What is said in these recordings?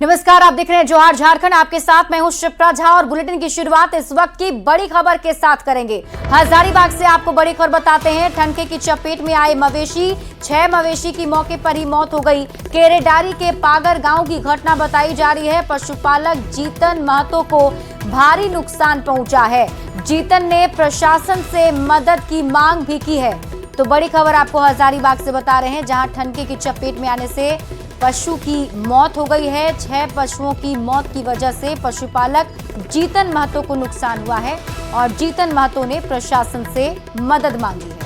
नमस्कार, आप देख रहे हैं जोहार झारखंड। आपके साथ मैं हूं शिप्रा झा और बुलेटिन की शुरुआत इस वक्त की बड़ी खबर के साथ करेंगे। हजारीबाग से आपको बड़ी खबर बताते हैं। ठनके की चपेट में आए मवेशी, 6 मवेशी की मौके पर ही मौत हो गई। केरेडारी के पागर गांव की घटना बताई जा रही है। पशुपालक जीतन महतो को भारी नुकसान पहुंचा है। जीतन ने प्रशासन से मदद की मांग भी की है। तो बड़ी खबर आपको हजारीबाग से बता रहे हैं, जहां ठनके की चपेट में आने से पशु की मौत हो गई है। 6 पशुओं की मौत की वजह से पशुपालक जीतन महतो को नुकसान हुआ है और जीतन महतो ने प्रशासन से मदद मांगी है।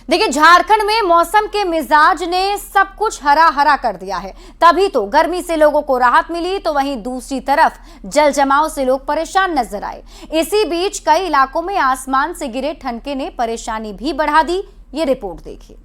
देखिए, झारखंड में मौसम के मिजाज ने सब कुछ हरा हरा कर दिया है। तभी तो गर्मी से लोगों को राहत मिली, तो वहीं दूसरी तरफ जल जमाव से लोग परेशान नजर आए। इसी बीच कई इलाकों में आसमान से गिरे ठनके ने परेशानी भी बढ़ा दी। ये रिपोर्ट देखिए।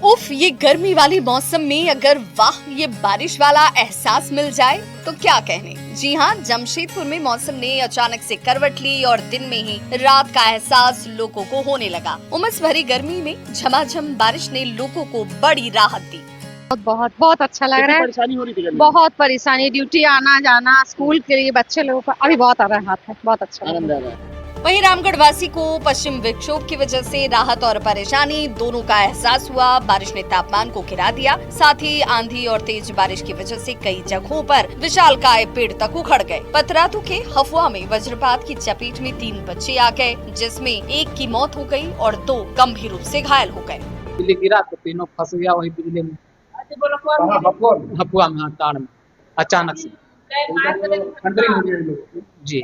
उफ, ये गर्मी वाली मौसम में अगर वाह ये बारिश वाला एहसास मिल जाए तो क्या कहने। जी हाँ, जमशेदपुर में मौसम ने अचानक से करवट ली और दिन में ही रात का एहसास लोगों को होने लगा। उमस भरी गर्मी में झमाझम बारिश ने लोगों को बड़ी राहत दी। बहुत अच्छा लग रहा है। परेशानी हो रही थी, बहुत परेशानी, ड्यूटी आना जाना, स्कूल के लिए बच्चे लोगों को अभी बहुत राहत है, बहुत अच्छा आनंद आ रहा है। वहीं रामगढ़ वासी को पश्चिम विक्षोभ की वजह से राहत और परेशानी दोनों का एहसास हुआ। बारिश ने तापमान को गिरा दिया, साथ ही आंधी और तेज बारिश की वजह से कई जगहों पर विशालकाय पेड़ तक उखड़ गए। पतरातू के हफुआ में वज्रपात की चपेट में 3 बच्चे आ गए, जिसमें एक की मौत हो गई और 2 गंभीर रूप से घायल हो गए। बिजली गिरा तो तीनों फंस गया वही बिजली में, हफुआ में, तार में अचानक से जी।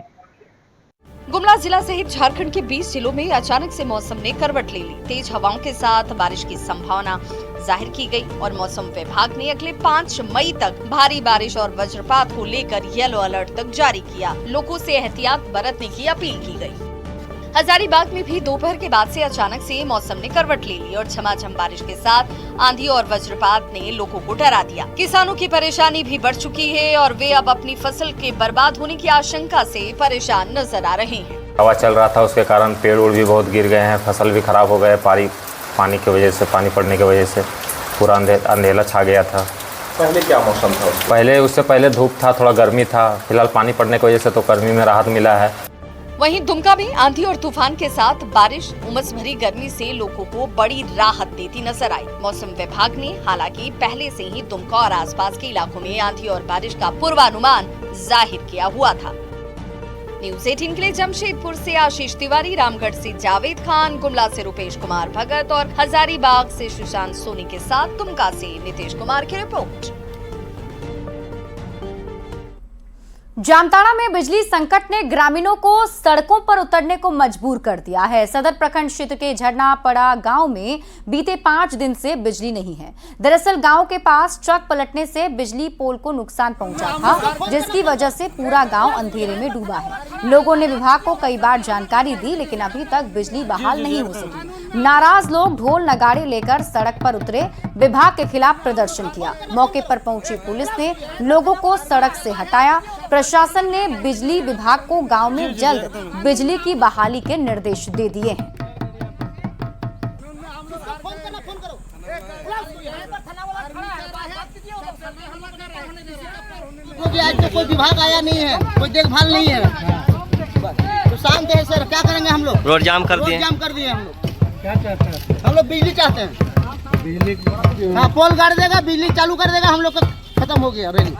गुमला जिला सहित झारखंड के 20 जिलों में अचानक से मौसम ने करवट ले ली। तेज हवाओं के साथ बारिश की संभावना जाहिर की गई और मौसम विभाग ने अगले 5 मई तक भारी बारिश और वज्रपात को लेकर येलो अलर्ट तक जारी किया। लोगों से एहतियात बरतने की अपील की गई। हजारीबाग में भी दोपहर के बाद से अचानक से मौसम ने करवट ले ली और झमाझम बारिश के साथ आंधी और वज्रपात ने लोगों को डरा दिया। किसानों की परेशानी भी बढ़ चुकी है और वे अब अपनी फसल के बर्बाद होने की आशंका से परेशान नजर आ रहे हैं। हवा चल रहा था, उसके कारण पेड़ उड़ भी बहुत गिर गए हैं, फसल भी खराब हो गए। पानी की वजह से, पानी पड़ने की वजह से पूरा अंधेला छा गया था। पहले क्या मौसम था? उससे पहले धूप था, थोड़ा गर्मी था। फिलहाल पानी पड़ने की वजह से तो गर्मी में राहत मिला है। वहीं दुमका में आंधी और तूफान के साथ बारिश उमस भरी गर्मी से लोगों को बड़ी राहत देती नजर आई। मौसम विभाग ने हालांकि पहले से ही दुमका और आसपास के इलाकों में आंधी और बारिश का पूर्वानुमान जाहिर किया हुआ था। न्यूज़ 18 के लिए जमशेदपुर से आशीष तिवारी, रामगढ़ से जावेद खान, गुमला से रुपेश कुमार भगत और हजारीबाग से सुशांत सोनी के साथ दुमका से नितेश कुमार की रिपोर्ट। जामताड़ा में बिजली संकट ने ग्रामीणों को सड़कों पर उतरने को मजबूर कर दिया है। सदर प्रखंड क्षेत्र के झरना पड़ा गांव में बीते 5 दिन से बिजली नहीं है। दरअसल गांव के पास ट्रक पलटने से बिजली पोल को नुकसान पहुंचा था, जिसकी वजह से पूरा गांव अंधेरे में डूबा है। लोगों ने विभाग को कई बार जानकारी दी, लेकिन अभी तक बिजली बहाल नहीं हो सकी। नाराज लोग ढोल नगाड़े लेकर सड़क पर उतरे, विभाग के खिलाफ प्रदर्शन किया। मौके पर पहुंची पुलिस ने लोगों को सड़क से हटाया। प्रशासन ने बिजली विभाग को गांव में जल्द बिजली की बहाली के निर्देश दे दिए हैं। आज तक कोई विभाग आया नहीं है, कोई देखभाल नहीं है, तो शांत है सर। क्या करेंगे हम लोग? रोड जाम कर दिए हम लोग। क्या चाहते हैं? हम लोग बिजली चाहते हैं। बिजली, हाँ, पोल गाड़ देगा, बिजली चालू कर देगा, हम लोग का खत्म हो गया रैली।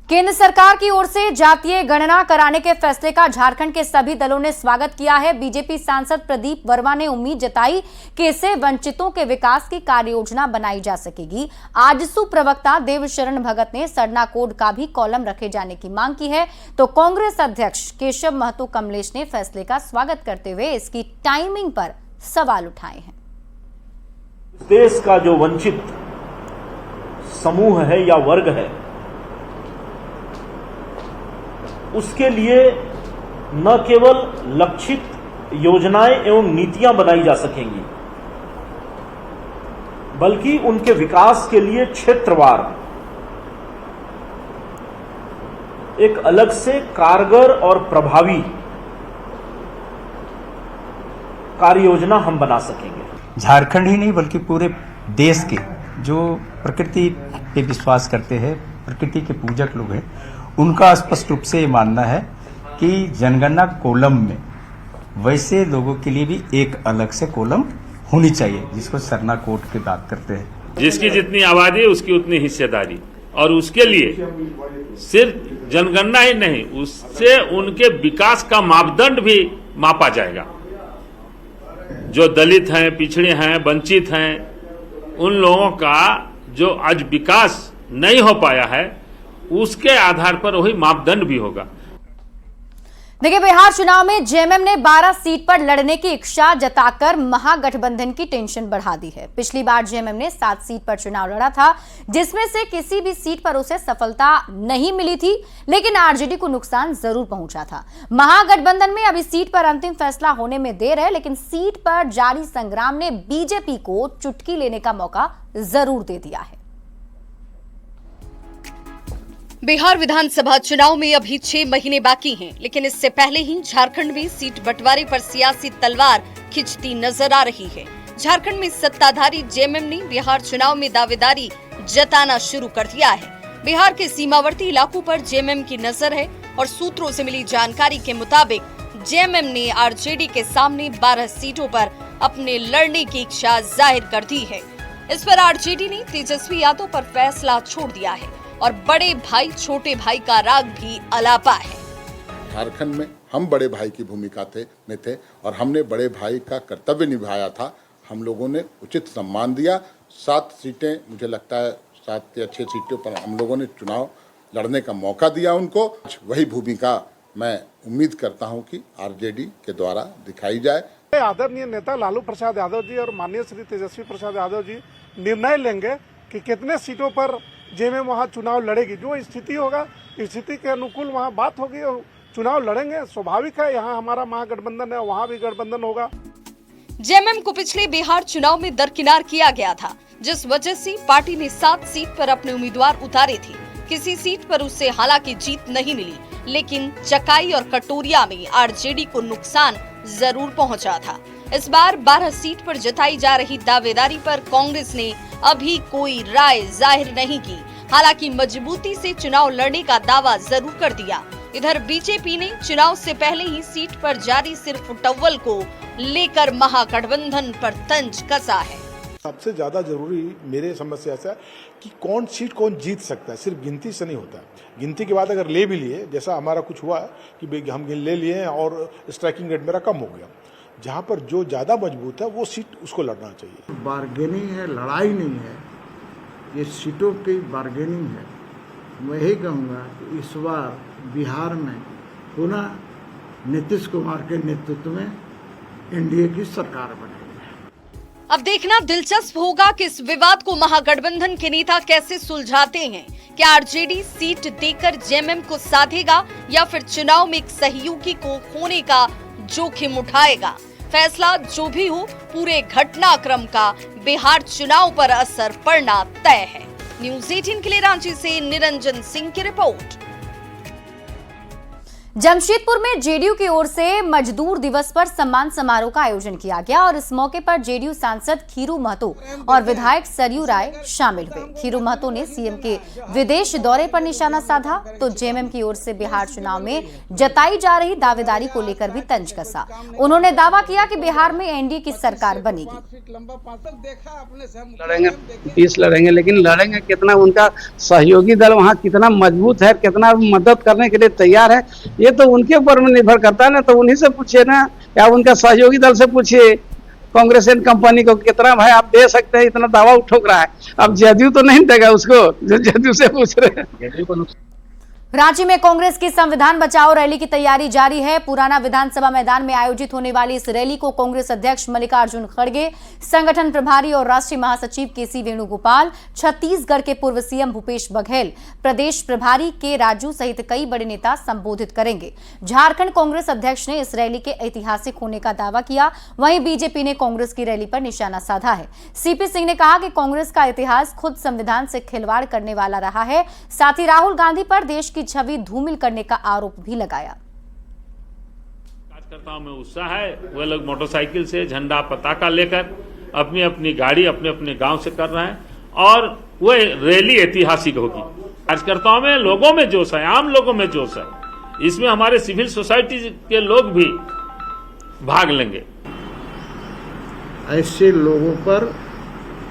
केंद्र सरकार की ओर से जातीय गणना कराने के फैसले का झारखंड के सभी दलों ने स्वागत किया है। बीजेपी सांसद प्रदीप वर्मा ने उम्मीद जताई कि इससे वंचितों के विकास की कार्य योजना बनाई जा सकेगी। आजसू प्रवक्ता देवशरण भगत ने सरना कोड का भी कॉलम रखे जाने की मांग की है, तो कांग्रेस अध्यक्ष केशव महतो कमलेश ने फैसले का स्वागत करते हुए इसकी टाइमिंग पर सवाल उठाए हैं। देश का जो वंचित समूह है या वर्ग है, उसके लिए न केवल लक्षित योजनाएं एवं नीतियां बनाई जा सकेंगी, बल्कि उनके विकास के लिए क्षेत्रवार एक अलग से कारगर और प्रभावी कार्य योजना हम बना सकेंगे। झारखंड ही नहीं बल्कि पूरे देश के जो प्रकृति पे विश्वास करते हैं, प्रकृति के पूजक लोग हैं, उनका स्पष्ट रूप से ये मानना है कि जनगणना कॉलम में वैसे लोगों के लिए भी एक अलग से कॉलम होनी चाहिए, जिसको सरना कोड की बात करते हैं। जिसकी जितनी आबादी है उसकी उतनी हिस्सेदारी, और उसके लिए सिर्फ जनगणना ही नहीं, उससे उनके विकास का मापदंड भी मापा जाएगा। जो दलित हैं, पिछड़े हैं, वंचित हैं, उन लोगों का जो आज विकास नहीं हो पाया है, उसके आधार पर वही मापदंड भी होगा। देखिए, बिहार चुनाव में जेएमएम ने 12 सीट पर लड़ने की इच्छा जताकर महागठबंधन की टेंशन बढ़ा दी है। पिछली बार जेएमएम ने 7 सीट पर चुनाव लड़ा था, जिसमें से किसी भी सीट पर उसे सफलता नहीं मिली थी, लेकिन आरजेडी को नुकसान जरूर पहुंचा था। महागठबंधन में अभी सीट पर अंतिम फैसला होने में देर है, लेकिन सीट पर जारी संग्राम ने बीजेपी को चुटकी लेने का मौका जरूर दे दिया है। बिहार विधानसभा चुनाव में अभी 6 महीने बाकी हैं, लेकिन इससे पहले ही झारखंड में सीट बंटवारे पर सियासी तलवार खिंचती नजर आ रही है। झारखंड में सत्ताधारी जेएमएम ने बिहार चुनाव में दावेदारी जताना शुरू कर दिया है। बिहार के सीमावर्ती इलाकों पर जेएमएम की नजर है और सूत्रों से मिली जानकारी के मुताबिक जेएमएम ने आरजेडी के सामने 12 सीटों पर अपने लड़ने की इच्छा जाहिर कर दी है। इस पर आरजेडी ने तेजस्वी यादव पर फैसला छोड़ दिया है और बड़े भाई छोटे भाई का राग भी अलापा है। झारखंड में हम बड़े भाई की भूमिका में थे और हमने बड़े भाई का कर्तव्य निभाया था। हम लोगों ने उचित सम्मान दिया। 7 सीटें, मुझे लगता है 7 या 6 सीटों पर हम लोगों ने चुनाव लड़ने का मौका दिया उनको। वही भूमिका मैं उम्मीद करता हूं कि आरजेडी के द्वारा दिखाई जाए। आदरणीय नेता लालू प्रसाद यादव जी और माननीय श्री तेजस्वी प्रसाद यादव जी निर्णय लेंगे कि कितने सीटों पर जेएमएम वहाँ चुनाव लड़ेगी। जो स्थिति होगा, स्थिति के अनुकूल वहाँ बात होगी और चुनाव लड़ेंगे। स्वाभाविक है, यहाँ हमारा महागठबंधन है, वहाँ भी गठबंधन होगा। जेएमएम को पिछले बिहार चुनाव में दरकिनार किया गया था, जिस वजह से पार्टी ने 7 सीट पर अपने उम्मीदवार उतारे थे। किसी सीट पर उससे हालांकि जीत नहीं मिली, लेकिन चकाई और कटोरिया में आरजेडी को नुकसान जरूर पहुंचा था। इस बार 12 सीट पर जताई जा रही दावेदारी पर कांग्रेस ने अभी कोई राय जाहिर नहीं की। हालांकि मजबूती से चुनाव लड़ने का दावा जरूर कर दिया। इधर बीजेपी ने चुनाव से पहले ही सीट पर जारी सिर्फ टव्वल को लेकर महागठबंधन पर तंज कसा है। सबसे ज्यादा जरूरी मेरे समझ से ऐसा है कि कौन सीट कौन जीत सकता है, सिर्फ गिनती से नहीं होता। गिनती के बाद अगर ले भी लिए, जैसा हमारा कुछ हुआ कि हम ले लिए और स्ट्राइकिंग रेट मेरा कम हो गया, जहाँ पर जो ज्यादा मजबूत है वो सीट उसको लड़ना चाहिए। बार्गेनिंग है, लड़ाई नहीं है, ये सीटों की बार्गेनिंग है। मैं यही कहूँगा कि इस बार बिहार में पुनः नीतीश कुमार के नेतृत्व में एनडीए की सरकार बनेगी। अब देखना दिलचस्प होगा कि इस विवाद को महागठबंधन के नेता कैसे सुलझाते हैं। क्या आरजेडी सीट देकर जेएमएम को साधेगा या फिर चुनाव में एक सहयोगी को खोने का जोखिम उठाएगा। फैसला जो भी हो, पूरे घटनाक्रम का बिहार चुनाव पर असर पड़ना तय है। न्यूज़ 18 के लिए रांची से निरंजन सिंह की रिपोर्ट। जमशेदपुर में जेडीयू की ओर से मजदूर दिवस पर सम्मान समारोह का आयोजन किया गया और इस मौके पर जेडीयू सांसद खीरू महतो और विधायक सरयू राय शामिल हुए। खीरू महतो ने सीएम के विदेश दौरे पर निशाना साधा तो जेएमएम की ओर से बिहार चुनाव में जताई जा रही दावेदारी को लेकर भी तंज कसा। उन्होंने दावा किया कि बिहार में एनडीए की सरकार बनेगी। लड़ेंगे, 20 लड़ेंगे, लेकिन लड़ेंगे कितना, उनका सहयोगी दल वहाँ कितना मजबूत है, कितना मदद करने के लिए तैयार है, ये तो उनके ऊपर में निर्भर करता है ना। तो उन्हीं से पूछिए ना, या उनका सहयोगी दल से पूछिए कांग्रेस एंड कंपनी को कितना भाई आप दे सकते हैं, इतना दावा ठोक रहा है। अब जदयू तो नहीं देगा उसको, जो जदयू से पूछ रहे हैं। रांची में कांग्रेस की संविधान बचाओ रैली की तैयारी जारी है। पुराना विधानसभा मैदान में आयोजित होने वाली इस रैली को कांग्रेस अध्यक्ष मल्लिकार्जुन खड़गे, संगठन प्रभारी और राष्ट्रीय महासचिव केसी वेणुगोपाल, छत्तीसगढ़ के पूर्व सीएम भूपेश बघेल, प्रदेश प्रभारी के राजू सहित कई बड़े नेता संबोधित करेंगे। झारखंड कांग्रेस अध्यक्ष ने इस रैली के ऐतिहासिक होने का दावा किया। वहीं बीजेपी ने कांग्रेस की रैली पर निशाना साधा है। सीपी सिंह ने कहा कि कांग्रेस का इतिहास खुद संविधान से खिलवाड़ करने वाला रहा है। साथ ही राहुल गांधी पर देश की छवि धूमिल करने का आरोप भी लगाया। कार्यकर्ताओं में उत्साह है, वे लोग मोटरसाइकिल से झंडा पताका लेकर अपनी अपनी गाड़ी अपने अपने गांव से कर रहे हैं और वह रैली ऐतिहासिक होगी। कार्यकर्ताओं में, लोगों में जोश है, आम लोगों में जोश है। इसमें हमारे सिविल सोसाइटी के लोग भी भाग लेंगे। ऐसे लोगों पर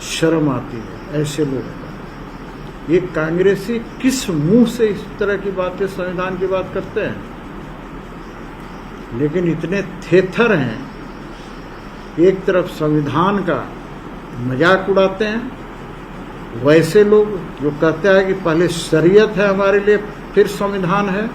शर्म आती है, ऐसे लोगों पर। ये कांग्रेसी किस मुंह से इस तरह की बातें, संविधान की बात करते हैं? लेकिन इतने थेथर हैं, एक तरफ संविधान का मजाक उड़ाते हैं, वैसे लोग जो कहते हैं कि पहले शरीयत है हमारे लिए, फिर संविधान है।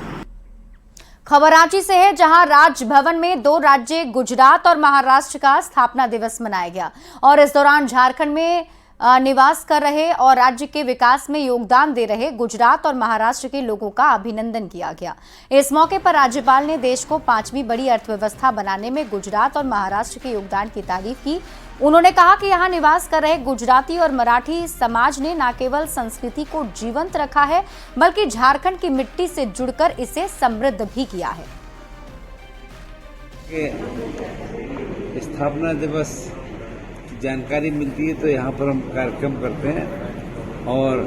खबर रांची से है, जहां राजभवन में 2 राज्य गुजरात और महाराष्ट्र का स्थापना दिवस मनाया गया और इस दौरान झारखंड में निवास कर रहे और राज्य के विकास में योगदान दे रहे गुजरात और महाराष्ट्र के लोगों का अभिनंदन किया गया। इस मौके पर राज्यपाल ने देश को 5वीं बड़ी अर्थव्यवस्था बनाने में गुजरात और महाराष्ट्र के योगदान की तारीफ की। उन्होंने कहा कि यहां निवास कर रहे गुजराती और मराठी समाज ने न केवल संस्कृति को जीवंत रखा है, बल्कि झारखंड की मिट्टी से जुड़कर इसे समृद्ध भी किया है। स्थापना दिवस जानकारी मिलती है तो यहाँ पर हम कार्यक्रम करते हैं और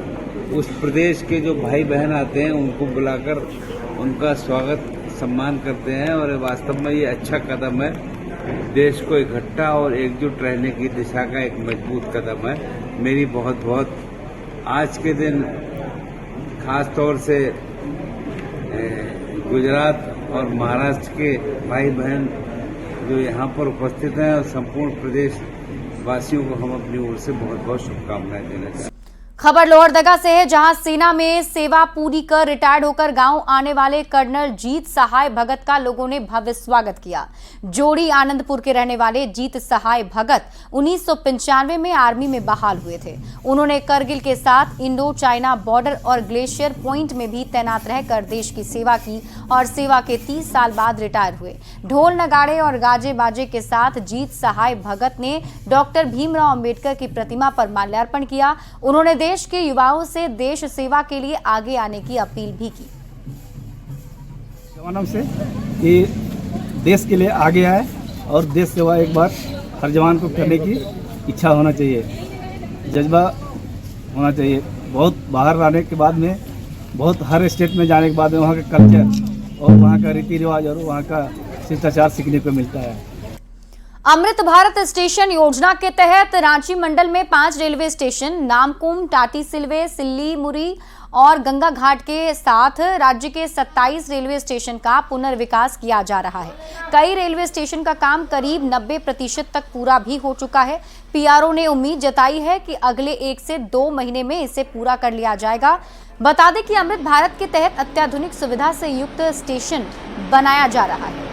उस प्रदेश के जो भाई बहन आते हैं उनको बुलाकर उनका स्वागत सम्मान करते हैं और वास्तव में ये अच्छा कदम है। देश को इकट्ठा और एकजुट रहने की दिशा का एक मजबूत कदम है। मेरी बहुत बहुत आज के दिन खास तौर से गुजरात और महाराष्ट्र के भाई बहन जो यहाँ पर उपस्थित हैं और संपूर्ण प्रदेश वासियों को हम अपनी ओर से बहुत बहुत शुभकामनाएं देना चाहते हैं। खबर लोहरदगा से है, जहां सेना में सेवा पूरी कर रिटायर्ड होकर गांव आने वाले कर्नल जीत सहाय भगत का लोगों ने भव्य स्वागत किया। जोड़ी आनंदपुर के रहने वाले जीत सहाय भगत 1995 में आर्मी में बहाल हुए थे। उन्होंने करगिल के साथ इंडो चाइना बॉर्डर और ग्लेशियर पॉइंट में भी तैनात रहकर देश की सेवा की और सेवा के 30 साल बाद रिटायर हुए। ढोल नगाड़े और गाजे बाजे के साथ जीत सहाय भगत ने डॉक्टर भीमराव अंबेडकर की प्रतिमा पर माल्यार्पण किया। उन्होंने देश के युवाओं से देश सेवा के लिए आगे आने की अपील भी की। जवानों से कि देश के लिए आगे आए और देश सेवा एक बार हर जवान को करने की इच्छा होना चाहिए, जज्बा होना चाहिए। बहुत बाहर आने के बाद में, बहुत हर स्टेट में जाने के बाद में वहाँ का कल्चर और वहाँ का रीति रिवाज और वहाँ का शिष्टाचार सीखने को मिलता है। अमृत भारत स्टेशन योजना के तहत रांची मंडल में 5 रेलवे स्टेशन नामकुम, टाटी सिलवे, सिल्लीमुरी और गंगा घाट के साथ राज्य के 27 रेलवे स्टेशन का पुनर्विकास किया जा रहा है। कई रेलवे स्टेशन का काम करीब 90% तक पूरा भी हो चुका है। पीआरओ ने उम्मीद जताई है कि अगले 1 से 2 महीने में इसे पूरा कर लिया जाएगा। बता दें कि अमृत भारत के तहत अत्याधुनिक सुविधा से युक्त स्टेशन बनाया जा रहा है।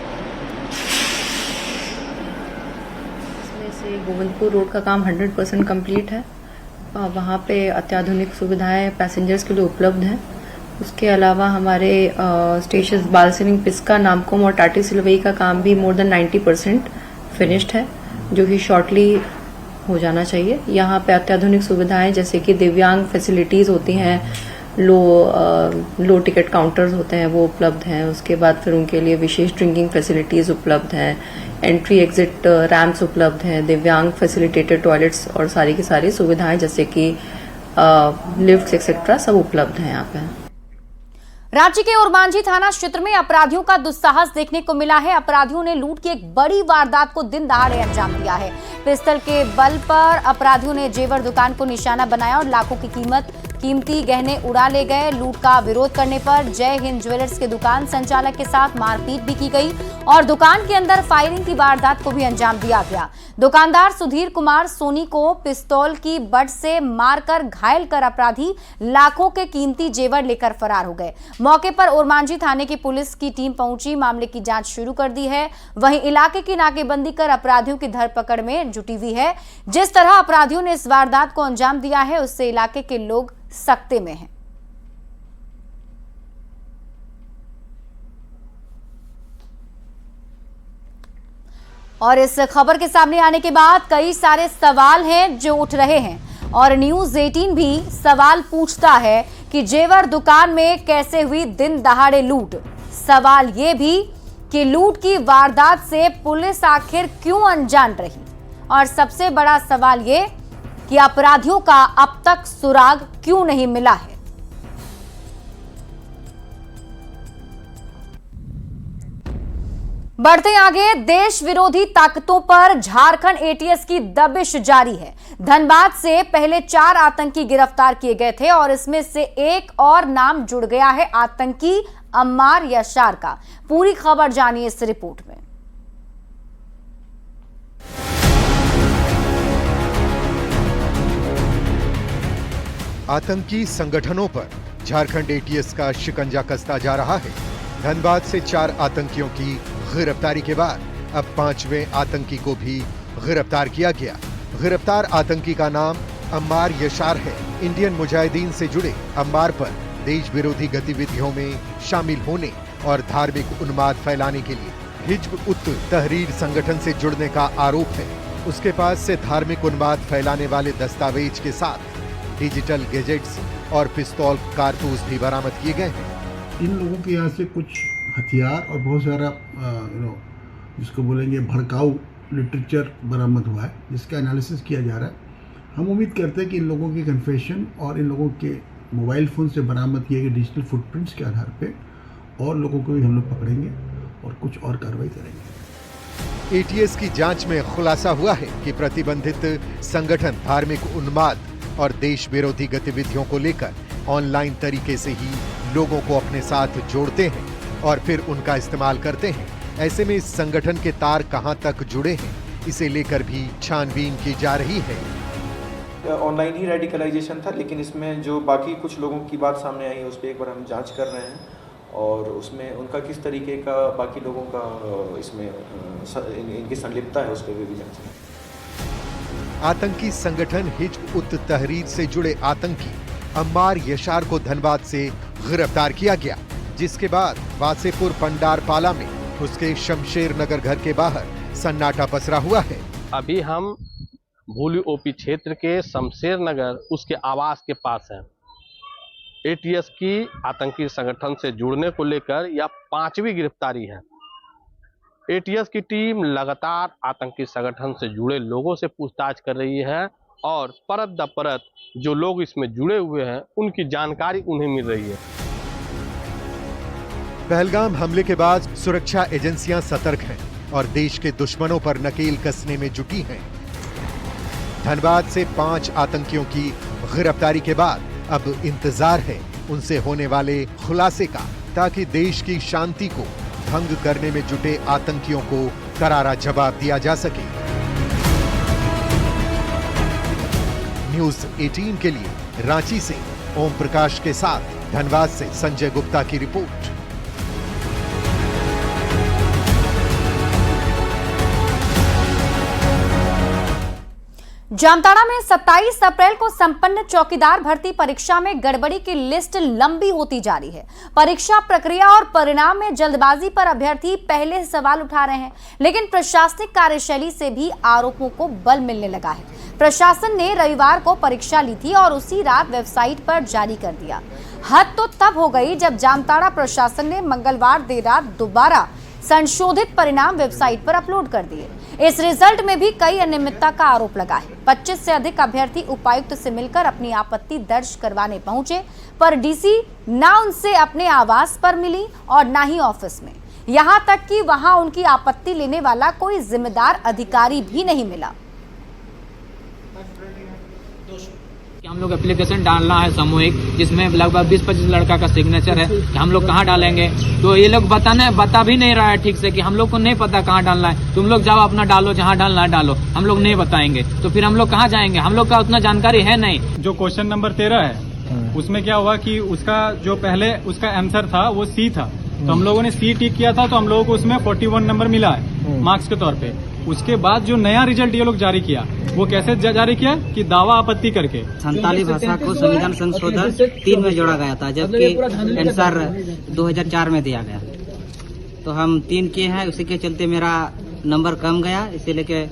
गोविंदपुर रोड का काम 100% कंप्लीट है। वहाँ पे अत्याधुनिक सुविधाएं पैसेंजर्स के लिए उपलब्ध हैं। उसके अलावा हमारे स्टेशन बालसिंग, पिस्का, नामकुम और टाटी सिलवई का काम भी मोर देन 90% फिनिश्ड है, जो कि शॉर्टली हो जाना चाहिए। यहाँ पे अत्याधुनिक सुविधाएं जैसे कि दिव्यांग फैसिलिटीज होती हैं, लो टिकट काउंटर्स होते हैं, वो उपलब्ध हैं। उसके बाद फिर उनके लिए विशेष ड्रिंकिंग फैसिलिटीज उपलब्ध हैं, एंट्री एग्जिट रैम्प्स उपलब्ध हैं, दिव्यांग फैसिलिटेटेड टॉयलेट्स और सारी की सारी सुविधाएं जैसे कि लिफ्ट्स एक्सेट्रा सब उपलब्ध हैं यहाँ पे। रांची के ओरमांझी थाना क्षेत्र में अपराधियों का दुस्साहस देखने को मिला है। अपराधियों ने लूट की एक बड़ी वारदात को दिन दहाड़े अंजाम दिया है। पिस्टल के बल पर अपराधियों ने जेवर दुकान को निशाना बनाया और लाखों की कीमती गहने उड़ा ले गए। लूट का विरोध करने पर जय हिंद ज्वेलर्स के दुकान संचालक के साथ मारपीट भी की गई और दुकान के अंदर फायरिंग की वारदात को भी अंजाम दिया गया। दुकानदार सुधीर कुमार सोनी को पिस्तौल की बट से मारकर घायल कर अपराधी लाखों के कीमती जेवर लेकर फरार हो गए। मौके पर ओरमांझी थाने की पुलिस की टीम पहुंची, मामले की जांच शुरू कर दी है। वहीं इलाके की नाकेबंदी कर अपराधियों की धरपकड़ में जुटी हुई है। जिस तरह अपराधियों ने इस वारदात को अंजाम दिया है, उससे इलाके के लोग सकते में हैं। और इस खबर के सामने आने के बाद कई सारे सवाल हैं जो उठ रहे हैं और न्यूज़ 18 भी सवाल पूछता है कि जेवर दुकान में कैसे हुई दिन दहाड़े लूट। सवाल ये भी कि लूट की वारदात से पुलिस आखिर क्यों अनजान रही, और सबसे बड़ा सवाल ये कि अपराधियों का अब तक सुराग क्यों नहीं मिला है। बढ़ते आगे, देश विरोधी ताकतों पर झारखंड एटीएस की दबिश जारी है। धनबाद से पहले 4 आतंकी गिरफ्तार किए गए थे और इसमें से एक और नाम जुड़ गया है, आतंकी अम्मार यशार का। पूरी खबर जानिए इस रिपोर्ट में। आतंकी संगठनों पर झारखंड एटीएस का शिकंजा कसता जा रहा है। धनबाद से 4 आतंकियों की गिरफ्तारी के बाद अब 5वें आतंकी को भी गिरफ्तार किया गया। गिरफ्तार आतंकी का नाम अम्मार यशार है। इंडियन मुजाहिदीन से जुड़े अम्मार पर देश विरोधी गतिविधियों में शामिल होने और धार्मिक उन्माद फैलाने के लिए हिज्ब उत तहरीर संगठन से जुड़ने का आरोप है। उसके पास से धार्मिक उन्माद फैलाने वाले दस्तावेज के साथ डिजिटल गैजेट्स और पिस्तौल कारतूस भी बरामद किए गए हैं। इन लोगों के यहाँ से कुछ हथियार और बहुत सारा जिसको बोलेंगे भड़काऊ लिटरेचर बरामद हुआ है, जिसका एनालिसिस किया जा रहा है। हम उम्मीद करते हैं कि इन लोगों के कन्फेशन और इन लोगों के मोबाइल फ़ोन से बरामद किए गए डिजिटल फुटप्रिंट्स के आधार पे और लोगों को भी हम लोग पकड़ेंगे और कुछ और कार्रवाई करेंगे। एटीएस की जांच में खुलासा हुआ है कि प्रतिबंधित संगठन धार्मिक उन्माद और देश विरोधी गतिविधियों को लेकर ऑनलाइन तरीके से ही लोगों को अपने साथ जोड़ते हैं और फिर उनका इस्तेमाल करते हैं। ऐसे में इस संगठन के तार कहां तक जुड़े हैं, इसे लेकर भी छानबीन की जा रही है। ऑनलाइन ही रेडिकलाइजेशन था, लेकिन इसमें जो बाकी कुछ लोगों की बात सामने आई है उस पर एक बार हम जांच कर रहे हैं और उसमें उनका किस तरीके का बाकी लोगों का इसमें इनकी संलिप्तता है उस पर भी जांच करें। आतंकी संगठन हिज्ब उत तहरीर से जुड़े आतंकी अम्मार यशार को धनबाद से गिरफ्तार किया गया, जिसके बाद वासेपुर पंडारपाला में उसके शमशेर नगर घर के बाहर सन्नाटा पसरा हुआ है। अभी हम भूली ओपी क्षेत्र के शमशेर नगर उसके आवास के पास हैं। एटीएस की आतंकी संगठन से जुड़ने को लेकर यह 5वीं गिरफ्तारी है। एटीएस की टीम लगातार आतंकी संगठन से जुड़े लोगों से पूछताछ कर रही है और परत दर परत जो लोग इसमें जुड़े हुए हैं उनकी जानकारी उन्हें मिल रही है। पहलगाम हमले के बाद सुरक्षा एजेंसियां सतर्क हैं और देश के दुश्मनों पर नकेल कसने में जुटी हैं। धनबाद से 5 आतंकियों की गिरफ्तारी के बाद अब इंतजार है उनसे होने वाले खुलासे का, ताकि देश की शांति को भंग करने में जुटे आतंकियों को करारा जवाब दिया जा सके। न्यूज़ 18 के लिए रांची से ओम प्रकाश के साथ धनबाद से संजय गुप्ता की रिपोर्ट। जामताड़ा में 27 अप्रैल को संपन्न चौकीदार भर्ती परीक्षा में गड़बड़ी की लिस्ट लंबी होती जा रही है। परीक्षा प्रक्रिया और परिणाम में जल्दबाजी पर अभ्यर्थी पहले सवाल उठा रहे हैं, लेकिन प्रशासनिक कार्यशैली से भी आरोपों को बल मिलने लगा है। प्रशासन ने रविवार को परीक्षा ली थी और उसी रात वेबसाइट पर जारी कर दिया। हद तो तब हो गई जब जामताड़ा प्रशासन ने मंगलवार देर रात दोबारा संशोधित परिणाम वेबसाइट पर अपलोड कर दिए। इस रिजल्ट में भी कई अनियमितता का आरोप लगा है। 25 से अधिक अभ्यर्थी उपायुक्त से मिलकर अपनी आपत्ति दर्ज करवाने पहुंचे, पर डीसी ना उनसे अपने आवास पर मिली और ना ही ऑफिस में। यहां तक कि वहां उनकी आपत्ति लेने वाला कोई जिम्मेदार अधिकारी भी नहीं मिला। हम लोग एप्लीकेशन डालना है सामूहिक, जिसमें लगभग 20-25 लड़का का सिग्नेचर है। हम लोग कहाँ डालेंगे, तो ये लोग बता भी नहीं रहा है ठीक से कि हम लोग को नहीं पता कहाँ डालना है। तुम लोग जाओ अपना डालो, जहाँ डालना है डालो, हम लोग नहीं बताएंगे। तो फिर हम लोग कहाँ जाएंगे, हम लोग का उतना जानकारी है नहीं। जो क्वेश्चन नंबर 13 है उसमें क्या हुआ कि उसका जो पहले उसका आंसर था वो सी था, तो हम लोगों ने सी टिक किया था, तो हम लोगों को उसमें 41 नंबर मिला है मार्क्स के तौर पे। उसके बाद जो नया रिजल्ट ये लोग जारी किया वो कैसे जारी किया कि दावा आपत्ति करके संताली भाषा को संविधान संशोधन 3 में जोड़ा गया था, जबकि आंसर 2004 में दिया गया। तो हम 3 किए हैं, उसी के चलते मेरा नंबर कम गया, इसीलिए के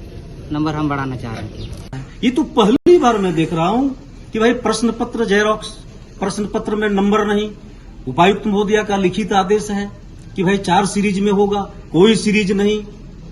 नंबर हम बढ़ाना चाह रहे हैं। ये तो पहली बार मैं देख रहा हूँ कि भाई प्रश्न पत्र जेरोक्स प्रश्न पत्र में नंबर नहीं। उपायुक्त महोदया का लिखित आदेश है कि भाई 4 सीरीज में होगा, कोई सीरीज नहीं।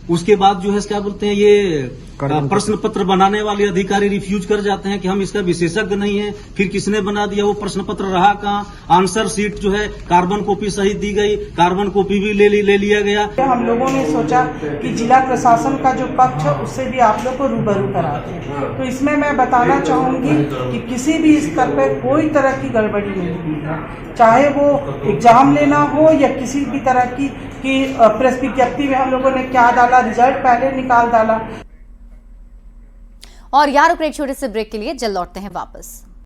उसके बाद जो है क्या बोलते हैं, ये प्रश्न पत्र बनाने वाले अधिकारी रिफ्यूज कर जाते हैं कि हम इसका विशेषज्ञ नहीं है। फिर किसने बना दिया, वो प्रश्न पत्र रहा कहाँ? आंसर शीट जो है कार्बन कॉपी सहित दी गई, कार्बन कॉपी भी ले लिया गया। हम लोगों ने सोचा कि जिला प्रशासन का जो पक्ष है उससे भी आप लोग को रूबरू कराते हैं। तो इसमें मैं बताना चाहूंगी कि किसी भी स्तर पर कोई तरह की गड़बड़ी नहीं हुई है, चाहे वो एग्जाम लेना हो या किसी भी तरह की प्रेस विज्ञप्ति में हम लोगों ने क्या डाला, रिजल्ट पहले निकाल डाला। और यार एक छोटे से ब्रेक के लिए जल्द लौटते हैं वापस।